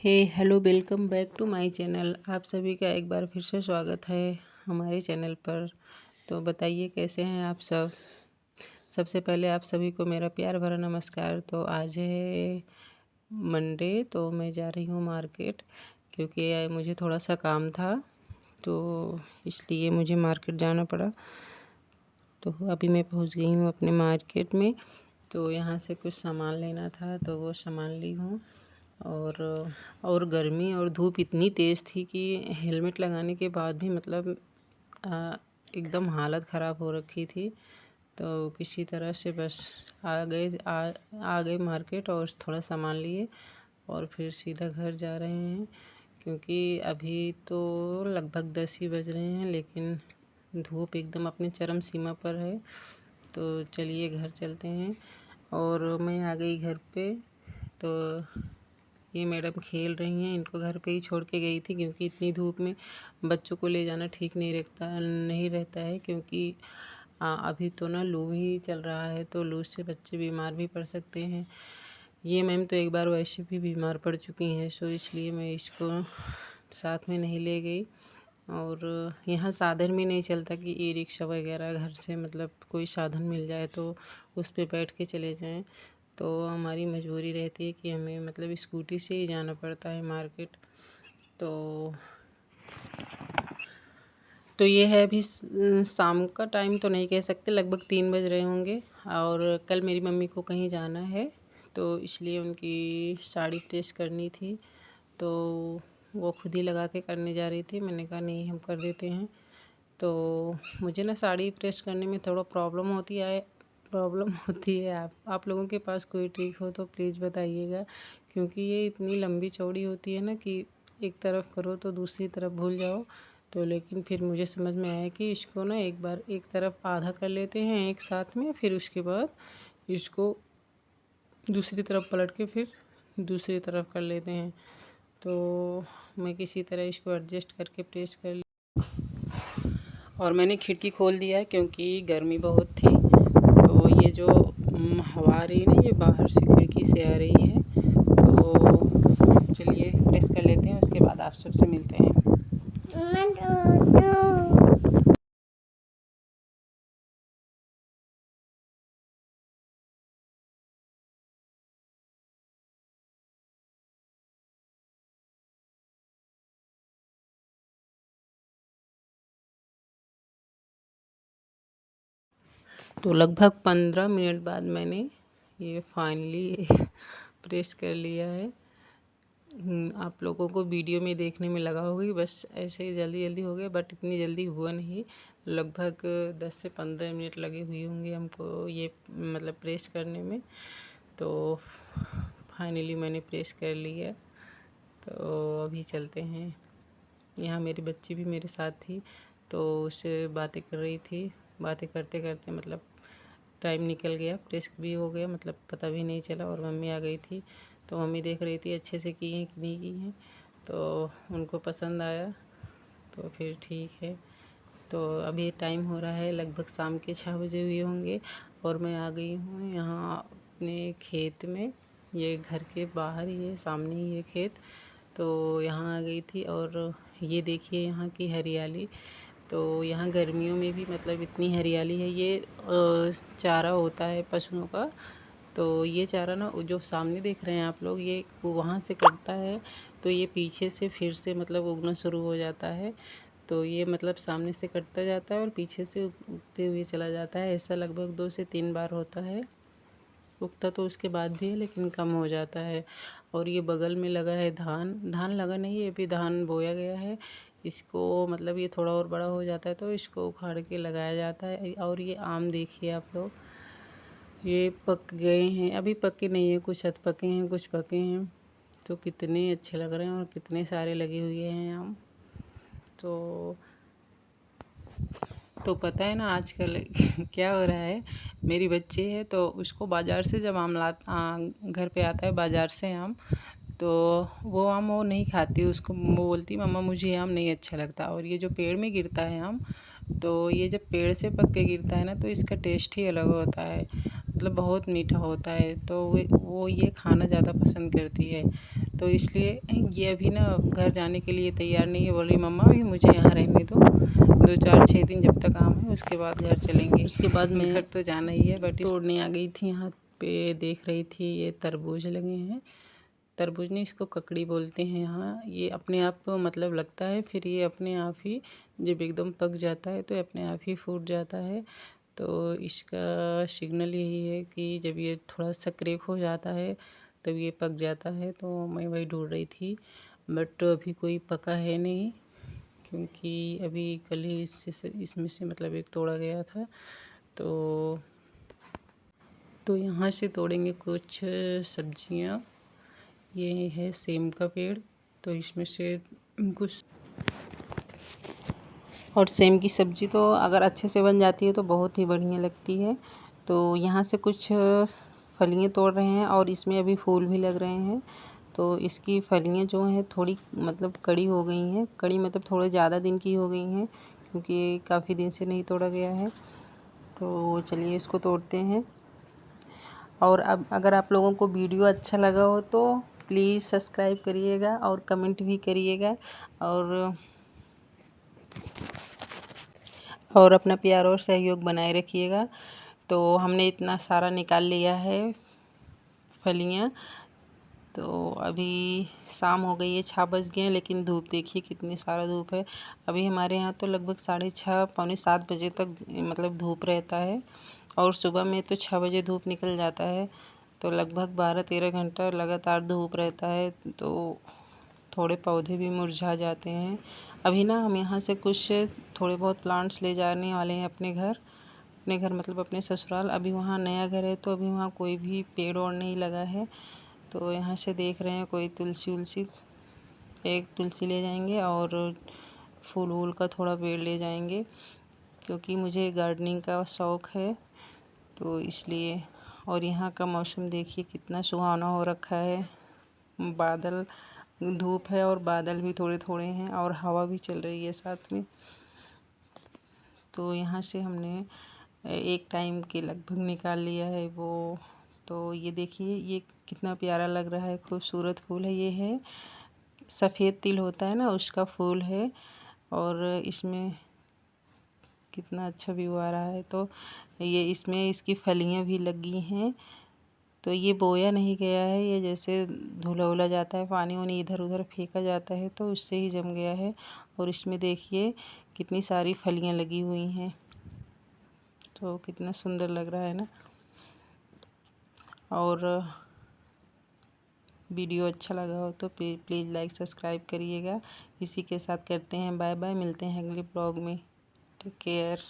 Hey hello welcome back to my channel. आप सभी का एक बार फिर से स्वागत है हमारे चैनल पर। तो बताइए कैसे हैं आप सब। सबसे पहले आप सभी को मेरा प्यार भरा नमस्कार। तो आज है मंडे, तो मैं जा रही हूँ मार्केट क्योंकि मुझे थोड़ा सा काम था, तो इसलिए मुझे मार्केट जाना पड़ा। तो अभी मैं पहुँच गई हूँ अपने मार्केट में। तो यहाँ से कुछ सामान लेना था तो वो सामान ली हूँ। और गर्मी और धूप इतनी तेज़ थी कि हेलमेट लगाने के बाद भी मतलब एकदम हालत ख़राब हो रखी थी। तो किसी तरह से बस आ गए मार्केट और थोड़ा सामान लिए और फिर सीधा घर जा रहे हैं, क्योंकि अभी तो लगभग 10 ही बज रहे हैं, लेकिन धूप एकदम अपने चरम सीमा पर है। तो चलिए घर चलते हैं। और मैं आ गई घर पे। तो ये मैडम खेल रही हैं, इनको घर पे ही छोड़ के गई थी क्योंकि इतनी धूप में बच्चों को ले जाना ठीक नहीं रहता है, क्योंकि अभी तो ना लू ही चल रहा है, तो लू से बच्चे बीमार भी पड़ सकते हैं। ये मैम तो एक बार वैसे भी बीमार पड़ चुकी हैं, सो इसलिए मैं इसको साथ में नहीं ले गई। और यहाँ साधन भी नहीं चलता कि ई रिक्शा वगैरह घर से मतलब कोई साधन मिल जाए तो उस पे बैठ के चले जाएं। तो हमारी मजबूरी रहती है कि हमें मतलब स्कूटी से ही जाना पड़ता है मार्केट। तो ये है अभी शाम का टाइम तो नहीं कह सकते, लगभग 3 बज रहे होंगे। और कल मेरी मम्मी को कहीं जाना है, तो इसलिए उनकी साड़ी प्रेस करनी थी, तो वो खुद ही लगा के करने जा रही थी। मैंने कहा नहीं, हम कर देते हैं। तो मुझे ना साड़ी प्रेस करने में थोड़ा प्रॉब्लम होती है। आप लोगों के पास कोई ट्रिक हो तो प्लीज़ बताइएगा, क्योंकि ये इतनी लंबी चौड़ी होती है ना कि एक तरफ करो तो दूसरी तरफ भूल जाओ। तो लेकिन फिर मुझे समझ में आया कि इसको ना एक बार एक तरफ आधा कर लेते हैं एक साथ में, फिर उसके बाद इसको दूसरी तरफ पलट के फिर दूसरी तरफ कर लेते हैं। तो मैं किसी तरह इसको एडजस्ट करके प्रेस कर ली। और मैंने खिड़की खोल दिया है क्योंकि गर्मी बहुत थी। तो ये जो हवा आ रही है ना, ये बाहर से खिड़की से आ रही है। तो चलिए प्रेस कर लेते हैं, उसके बाद आप सबसे मिलते हैं। तो लगभग 15 मिनट बाद मैंने ये फाइनली प्रेस कर लिया है। आप लोगों को वीडियो में देखने में लगा होगा कि बस ऐसे ही जल्दी जल्दी हो गया, बट इतनी जल्दी हुआ नहीं। लगभग 10 से 15 मिनट लगे हुए होंगे हमको ये मतलब प्रेस करने में। तो फाइनली मैंने प्रेस कर लिया। तो अभी चलते हैं। यहाँ मेरी बच्ची भी मेरे साथ थी, तो उससे बातें कर रही थी। बातें करते करते मतलब टाइम निकल गया, प्रेस भी हो गया, मतलब पता भी नहीं चला। और मम्मी आ गई थी, तो मम्मी देख रही थी अच्छे से की हैं कि नहीं की हैं। तो उनको पसंद आया, तो फिर ठीक है। तो अभी टाइम हो रहा है लगभग शाम के 6 बजे हुए होंगे, और मैं आ गई हूँ यहाँ अपने खेत में। ये घर के बाहर ही है, सामने ही है खेत। तो यहाँ आ गई थी, और ये देखिए यहाँ की हरियाली। तो यहाँ गर्मियों में भी मतलब इतनी हरियाली है। ये चारा होता है पशुओं का। तो ये चारा ना जो सामने देख रहे हैं आप लोग, ये वहाँ से कटता है, तो ये पीछे से फिर से मतलब उगना शुरू हो जाता है। तो ये मतलब सामने से कटता जाता है और पीछे से उगते हुए चला जाता है। ऐसा लगभग 2 से 3 बार होता है। उगता तो उसके बाद भी है, लेकिन कम हो जाता है। और ये बगल में लगा है धान लगा नहीं है, अभी धान बोया गया है। इसको मतलब ये थोड़ा और बड़ा हो जाता है तो इसको उखाड़ के लगाया जाता है। और ये आम देखिए आप लोग, ये पक गए हैं, अभी पके नहीं हैं, कुछ अध पके हैं कुछ पके हैं। तो कितने अच्छे लग रहे हैं और कितने सारे लगे हुए हैं आम। तो पता है ना आजकल क्या हो रहा है। मेरी बच्ची है, तो उसको बाज़ार से जब घर पे आता है बाज़ार से आम, तो वो आम वो नहीं खाती। उसको वो बोलती मम्मा मुझे आम नहीं अच्छा लगता। और ये जो पेड़ में गिरता है आम, तो ये जब पेड़ से पक के गिरता है ना, तो इसका टेस्ट ही अलग होता है, मतलब बहुत मीठा होता है। तो वो ये खाना ज़्यादा पसंद करती है। तो इसलिए ये अभी ना घर जाने के लिए तैयार नहीं है, बोल रही मम्मा अभी मुझे यहाँ रहने दो 2-4-6 दिन जब तक आम है, उसके बाद घर चलेंगे। उसके बाद मैं घर तो जाना ही है। बट तोड़ने आ गई थी, यहाँ पे देख रही थी ये तरबूज लगे हैं। तरबूज नहीं, इसको ककड़ी बोलते हैं यहाँ। ये अपने आप मतलब लगता है, फिर ये अपने आप ही जब एकदम पक जाता है तो अपने आप ही फूट जाता है। तो इसका सिग्नल यही है कि जब ये थोड़ा सा क्रैक हो जाता है तब ये पक जाता है। तो मैं वही ढूंढ रही थी, बट अभी कोई पका है नहीं, क्योंकि अभी कल ही इसमें से मतलब एक तोड़ा गया था। तो यहाँ से तोड़ेंगे कुछ सब्जियाँ। ये है सेम का पेड़, तो इसमें से कुछ, और सेम की सब्ज़ी तो अगर अच्छे से बन जाती है तो बहुत ही बढ़िया लगती है। तो यहाँ से कुछ फलियाँ तोड़ रहे हैं और इसमें अभी फूल भी लग रहे हैं। तो इसकी फलियाँ जो हैं थोड़ी मतलब कड़ी हो गई हैं, कड़ी मतलब थोड़े ज़्यादा दिन की हो गई हैं, क्योंकि काफ़ी दिन से नहीं तोड़ा गया है। तो चलिए इसको तोड़ते हैं। और अब अगर आप लोगों को वीडियो अच्छा लगा हो तो प्लीज़ सब्सक्राइब करिएगा और कमेंट भी करिएगा, और अपना प्यार और सहयोग बनाए रखिएगा। तो हमने इतना सारा निकाल लिया है फलियाँ। तो अभी शाम हो गई है, 6 बज गए हैं, लेकिन धूप देखिए कितनी सारा धूप है। अभी हमारे यहाँ तो लगभग 6:30 पौने 7 बजे तक मतलब धूप रहता है, और सुबह में तो 6 बजे धूप निकल जाता है। तो लगभग 12-13 घंटा लगातार धूप रहता है, तो थोड़े पौधे भी मुरझा जाते हैं। अभी ना हम यहाँ से कुछ थोड़े बहुत प्लांट्स ले जाने वाले हैं अपने घर मतलब अपने ससुराल। अभी वहाँ नया घर है तो अभी वहाँ कोई भी पेड़ और नहीं लगा है। तो यहाँ से देख रहे हैं कोई तुलसी उलसी, एक तुलसी ले जाएंगे और फूल वूल का थोड़ा पेड़ ले जाएंगे, क्योंकि मुझे गार्डनिंग का शौक़ है, तो इसलिए। और यहाँ का मौसम देखिए कितना सुहाना हो रखा है। बादल, धूप है और बादल भी थोड़े थोड़े हैं और हवा भी चल रही है साथ में। तो यहाँ से हमने एक टाइम के लगभग निकाल लिया है वो। तो ये देखिए ये कितना प्यारा लग रहा है, खूबसूरत फूल है। ये है सफ़ेद तिल होता है ना, उसका फूल है, और इसमें कितना अच्छा व्यू आ रहा है। तो ये इसमें इसकी फलियाँ भी लगी हैं। तो ये बोया नहीं गया है, ये जैसे धुला उला जाता है, पानी वानी इधर उधर फेंका जाता है तो उससे ही जम गया है। और इसमें देखिए कितनी सारी फलियाँ लगी हुई हैं, तो कितना सुंदर लग रहा है ना। और वीडियो अच्छा लगा हो तो प्लीज़ लाइक सब्सक्राइब करिएगा। इसी के साथ करते हैं बाय बाय, मिलते हैं अगले ब्लॉग में। Take care.